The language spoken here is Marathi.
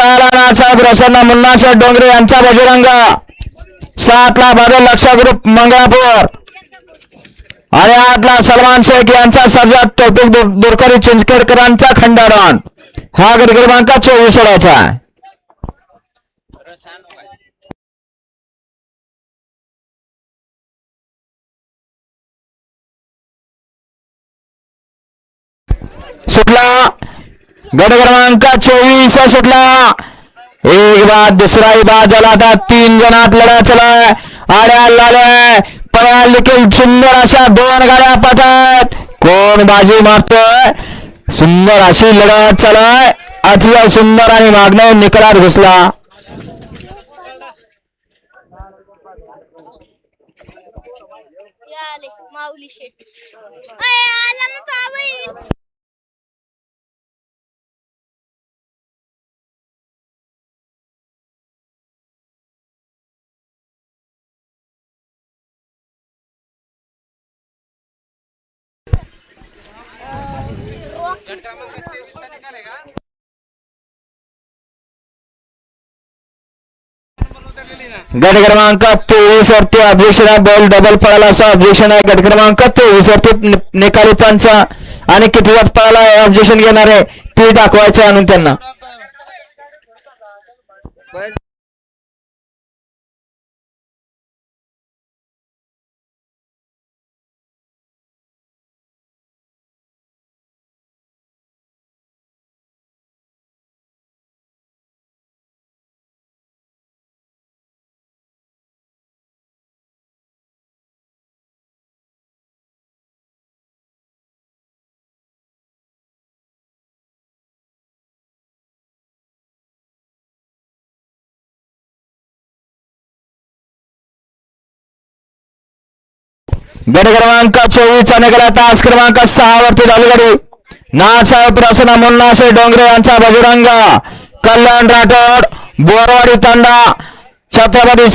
पळाला नाचा प्रसन्न मुन्नाशेठ डोंगरे यांचा बजरंग 7 ला बादल लक्ष ग्रुप मंगळापूर आणि 8 ला सलमान शेख यांचा सर्जात तौफिक दुरकरी चिंचखेडकरांचा खंडारण हा गट क्रमांक 24 सोडायचा आहे. सुटला गट क्रमांक 24 सुटला. एक बाद दुसरा बाद झाला. आता 3 जणात लढा चलाय. आड्या लाल्या पळाल देखील सुंदर अशा 2 गाड्या पाहतात. कोण बाजी मारतोय. सुंदर अशी लढत चलाय. अतिशय सुंदर आणि मागणं निकालात घुसला. माऊली शेट गट क्रमांक 23 वरती ऑब्जेक्शन आहे. बॉल डबल पळाला असं ऑब्जेक्शन आहे. गट क्रमांक 23 वरती निकाली पंच आणि किती वाट पळाला ऑब्जेक्शन घेणार आहे ते दाखवायचं आणून त्यांना. गट क्रमांक 24 चा निकाल तास क्रमांक 6 वरती झाली गाडी. नाथसाहेब प्रसन्न मुन्नाशेठ डोंगरे यांचा बजरंग कल्याण राठोड बोरवाडी तांडा छत्रपती